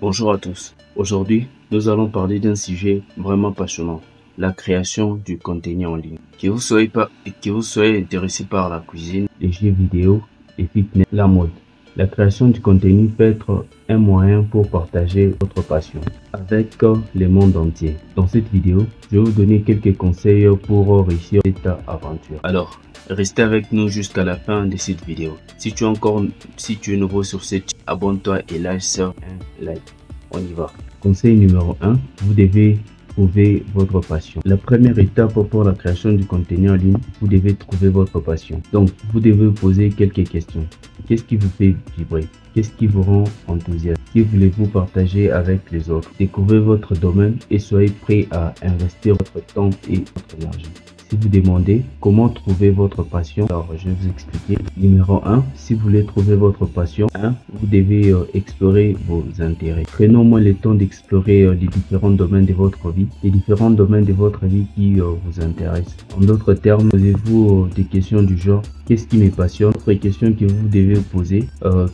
Bonjour à tous. Aujourd'hui, nous allons parler d'un sujet vraiment passionnant, la création du contenu en ligne. Que vous soyez intéressé par la cuisine, les jeux vidéo, les fitness, la mode. La création du contenu peut être un moyen pour partager votre passion avec le monde entier. Dans cette vidéo, je vais vous donner quelques conseils pour réussir cette aventure. Alors, restez avec nous jusqu'à la fin de cette vidéo. Si tu es nouveau sur cette chaîne, abonne-toi et lâche un like. On y va. Conseil numéro 1, vous devez trouver votre passion. La première étape pour la création du contenu en ligne, vous devez trouver votre passion. Donc, vous devez vous poser quelques questions. Qu'est-ce qui vous fait vibrer? Qu'est-ce qui vous rend enthousiaste? Que voulez-vous partager avec les autres? Découvrez votre domaine et soyez prêt à investir votre temps et votre énergie. Si vous demandez comment trouver votre passion, alors je vais vous expliquer. Numéro 1, si vous voulez trouver votre passion, vous devez explorer vos intérêts. Prenez au moins le temps d'explorer les différents domaines de votre vie, les différents domaines de votre vie qui vous intéressent. En d'autres termes, posez-vous des questions du genre, qu'est-ce qui me passionne? Autre question que vous devez vous poser,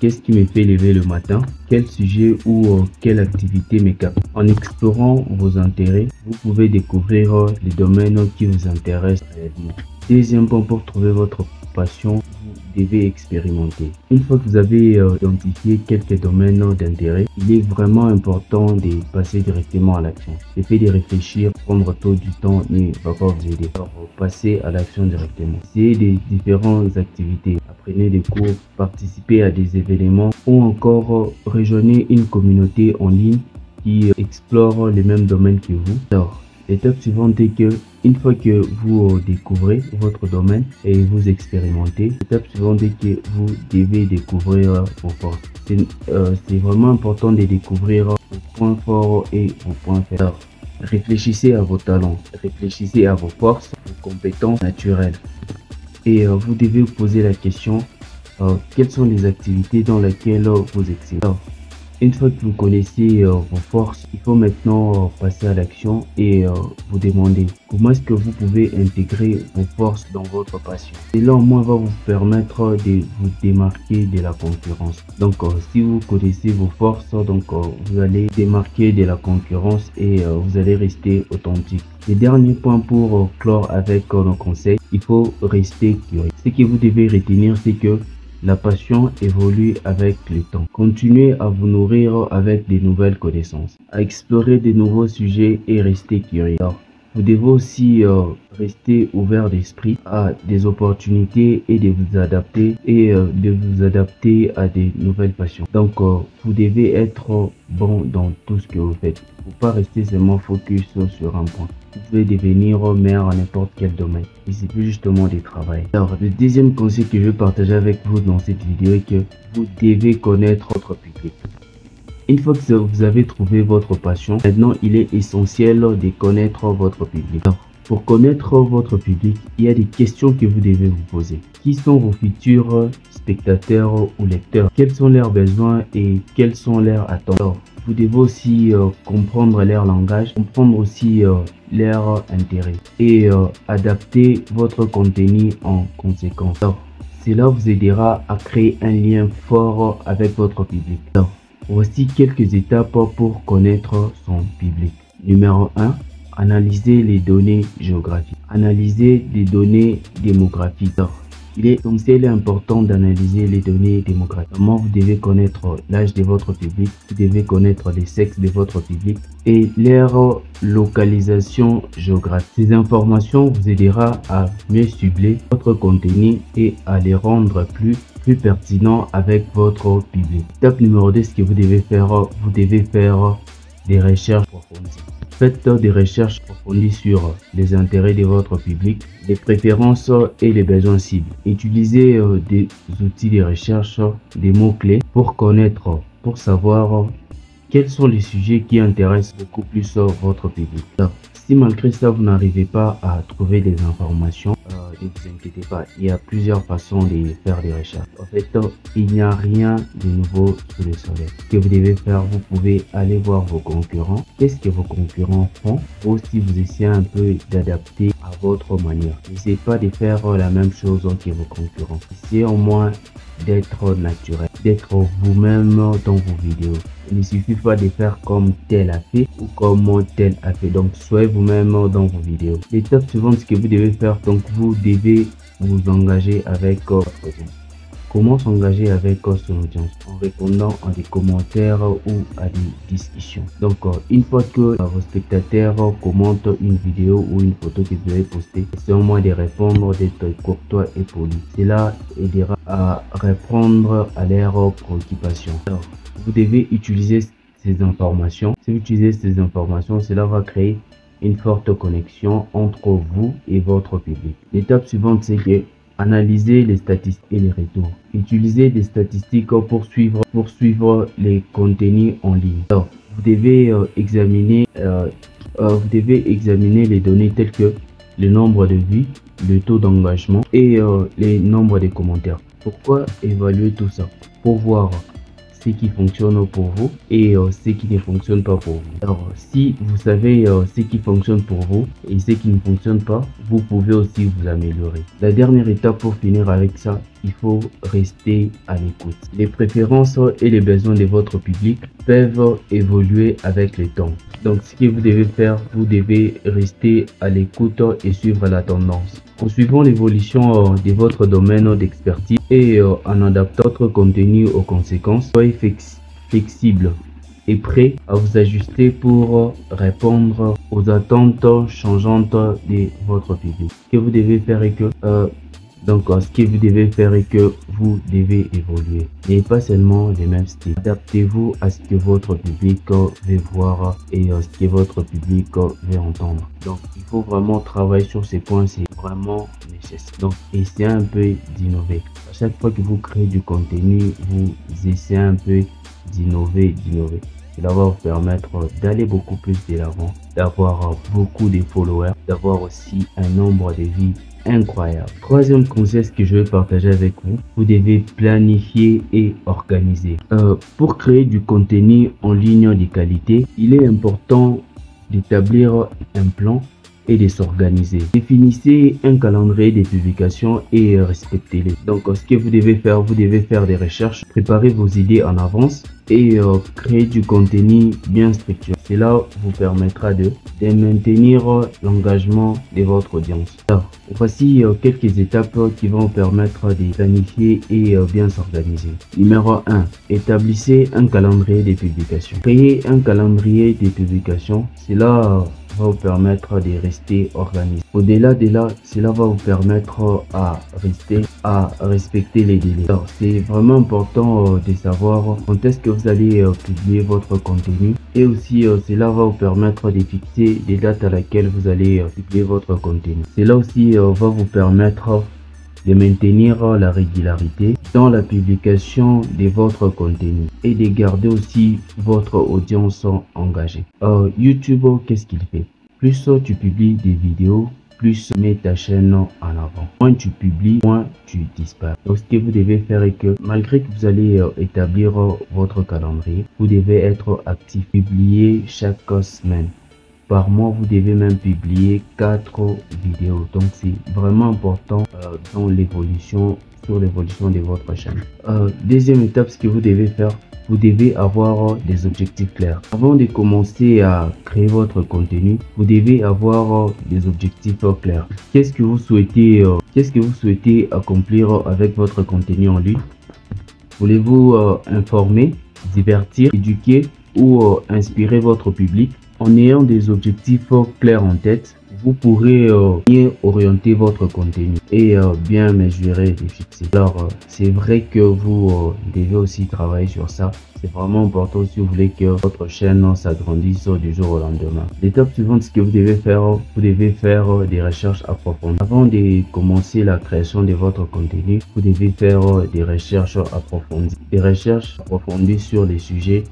qu'est-ce qui me fait lever le matin? Quel sujet ou quelle activité me capte? En explorant vos intérêts, vous pouvez découvrir les domaines qui vous intéressent réellement. Deuxième point, pour trouver votre passion, vous devez expérimenter. Une fois que vous avez identifié quelques domaines d'intérêt, il est vraiment important de passer directement à l'action. Le fait de réfléchir, prendre tout du temps ne va pas vous aider. Alors, passez à l'action directement. Essayez des différentes activités. Apprenez des cours, participez à des événements ou encore rejoignez une communauté en ligne qui explore les mêmes domaines que vous. Alors, l'étape suivante est que une fois que vous découvrez votre domaine et vous expérimentez, l'étape suivante est que vous devez découvrir vos forces. C'est vraiment important de découvrir vos points forts et vos points faibles. Alors, réfléchissez à vos talents, réfléchissez à vos forces, vos compétences naturelles. Et vous devez vous poser la question, quelles sont les activités dans lesquelles vous excellez. Alors, une fois que vous connaissez vos forces, il faut maintenant passer à l'action et vous demander comment est-ce que vous pouvez intégrer vos forces dans votre passion. Cela au moins va vous permettre de vous démarquer de la concurrence. Donc si vous connaissez vos forces, vous allez démarquer de la concurrence et vous allez rester authentique. Le dernier point pour clore avec nos conseils, il faut rester curieux. Ce que vous devez retenir, c'est que la passion évolue avec le temps. Continuez à vous nourrir avec de nouvelles connaissances, à explorer de nouveaux sujets et rester curieux. Alors, vous devez aussi rester ouvert d'esprit à des opportunités et de vous adapter à des nouvelles passions. Donc, vous devez être bon dans tout ce que vous faites. Il ne faut pas rester seulement focus sur un point. Vous pouvez devenir maire à n'importe quel domaine. Il suffit justement de travailler. Alors, le deuxième conseil que je vais partager avec vous dans cette vidéo est que vous devez connaître votre public. Une fois que vous avez trouvé votre passion, maintenant il est essentiel de connaître votre public. Alors, pour connaître votre public, il y a des questions que vous devez vous poser. Qui sont vos futurs spectateurs ou lecteurs? Quels sont leurs besoins et quelles sont leurs attentes? Alors, vous devez aussi comprendre leur langage, comprendre aussi leurs intérêts et adapter votre contenu en conséquence. Alors, cela vous aidera à créer un lien fort avec votre public. Alors, voici quelques étapes pour connaître son public. Numéro 1, analyser les données géographiques. Analyser les données démographiques. Alors, il est essentiel et important d'analyser les données démographiques. Comment vous devez connaître l'âge de votre public, vous devez connaître les sexes de votre public et leur localisation géographique. Ces informations vous aidera à mieux cibler votre contenu et à les rendre plus pertinent avec votre public. Étape numéro 2, ce que vous devez faire des recherches approfondies. Faites des recherches approfondies sur les intérêts de votre public, les préférences et les besoins cibles. Utilisez des outils de recherche, des mots-clés pour connaître, pour savoir quels sont les sujets qui intéressent beaucoup plus votre public. Alors, si malgré ça vous n'arrivez pas à trouver des informations, ne vous inquiétez pas, il y a plusieurs façons de faire des recherches. En fait, il n'y a rien de nouveau sous le soleil. Ce que vous devez faire, vous pouvez aller voir vos concurrents. Qu'est-ce que vos concurrents font? Aussi, vous essayez un peu d'adapter à votre manière. N'essayez pas de faire la même chose que vos concurrents. Essayez au moins d'être naturel, d'être vous-même dans vos vidéos. Il ne suffit pas de faire comme tel a fait ou comme tel a fait. Donc, soyez vous-même dans vos vidéos. L'étape suivante, ce que vous devez faire, donc vous devez vous engager avec votre audience. Comment s'engager avec son audience? En répondant à des commentaires ou à des discussions. Donc, une fois que vos spectateurs commentent une vidéo ou une photo que vous avez postée, c'est au moins de répondre, d'être courtois et poli. Cela aidera à répondre à leurs préoccupations. Alors, vous devez utiliser ces informations. Si vous utilisez ces informations, cela va créer une forte connexion entre vous et votre public. L'étape suivante, c'est que analyser les statistiques et les retours. Utilisez des statistiques pour suivre les contenus en ligne. Alors, vous devez examiner les données telles que le nombre de vues, le taux d'engagement et les nombres de commentaires. Pourquoi évaluer tout ça? Pour voir ce qui fonctionne pour vous et ce qui ne fonctionne pas pour vous. Alors, si vous savez ce qui fonctionne pour vous et ce qui ne fonctionne pas, vous pouvez aussi vous améliorer. La dernière étape pour finir avec ça, il faut rester à l'écoute. Les préférences et les besoins de votre public peuvent évoluer avec le temps. Donc, ce que vous devez faire, vous devez rester à l'écoute et suivre la tendance. En suivant l'évolution de votre domaine d'expertise et en adaptant votre contenu aux conséquences, soyez flexible et prêt à vous ajuster pour répondre aux attentes changeantes de votre public. Ce que vous devez faire est que vous devez évoluer et pas seulement les mêmes styles. Adaptez-vous à ce que votre public veut voir et ce que votre public veut entendre. Donc, il faut vraiment travailler sur ces points, c'est vraiment nécessaire. Donc, essayez un peu d'innover. À chaque fois que vous créez du contenu, vous essayez un peu d'innover. Cela va vous permettre d'aller beaucoup plus de l'avant, d'avoir beaucoup de followers, d'avoir aussi un nombre de vues incroyable. Troisième conseil que je vais partager avec vous, vous devez planifier et organiser. Pour créer du contenu en ligne de qualité, il est important d'établir un plan et de s'organiser. Définissez un calendrier de publications et respectez-les. Donc, ce que vous devez faire des recherches, préparez vos idées en avance et créer du contenu bien structuré. Cela vous permettra de maintenir l'engagement de votre audience. Alors, voici quelques étapes qui vont vous permettre de planifier et bien s'organiser. Numéro 1. Établissez un calendrier de publications. Créez un calendrier de publications. Cela va vous permettre de rester organisé. Au-delà de là, cela va vous permettre à respecter les délais. Alors, c'est vraiment important de savoir quand est-ce que vous allez publier votre contenu et aussi cela va vous permettre de fixer des dates à laquelle vous allez publier votre contenu. Cela aussi va vous permettre de maintenir la régularité dans la publication de votre contenu et de garder aussi votre audience engagée. YouTube, qu'est-ce qu'il fait? Plus tu publies des vidéos, plus tu mets ta chaîne en avant. Moins tu publies, moins tu disparais. Donc, ce que vous devez faire est que malgré que vous allez établir votre calendrier, vous devez être actif, publier chaque semaine. Par mois, vous devez même publier 4 vidéos. Donc, c'est vraiment important sur l'évolution de votre chaîne. Deuxième étape, ce que vous devez faire, vous devez avoir des objectifs clairs. Avant de commencer à créer votre contenu, vous devez avoir des objectifs clairs. Qu'est-ce que vous souhaitez accomplir avec votre contenu en ligne? Voulez-vous informer, divertir, éduquer ou inspirer votre public? En ayant des objectifs clairs en tête, vous pourrez bien orienter votre contenu et bien mesurer et fixer. Alors, c'est vrai que vous devez aussi travailler sur ça. C'est vraiment important si vous voulez que votre chaîne s'agrandisse du jour au lendemain. L'étape suivante, ce que vous devez faire des recherches approfondies. Avant de commencer la création de votre contenu, vous devez faire des recherches approfondies. Des recherches approfondies sur les sujets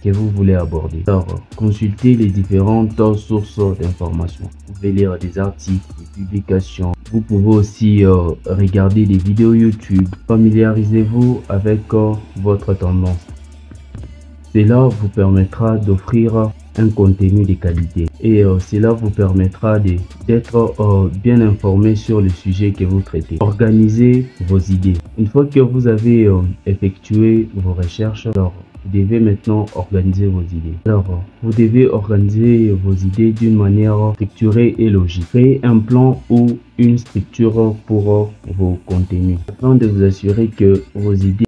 que vous voulez aborder. Alors, consultez les différentes sources d'informations. Vous pouvez lire des articles, des publications. Vous pouvez aussi regarder des vidéos YouTube. Familiarisez-vous avec votre tendance. Cela vous permettra d'offrir un contenu de qualité. Et cela vous permettra d'être bien informé sur le sujet que vous traitez. Organisez vos idées. Une fois que vous avez effectué vos recherches, alors vous devez maintenant organiser vos idées. Alors, vous devez organiser vos idées d'une manière structurée et logique. Créez un plan ou une structure pour vos contenus afin de vous assurer que vos idées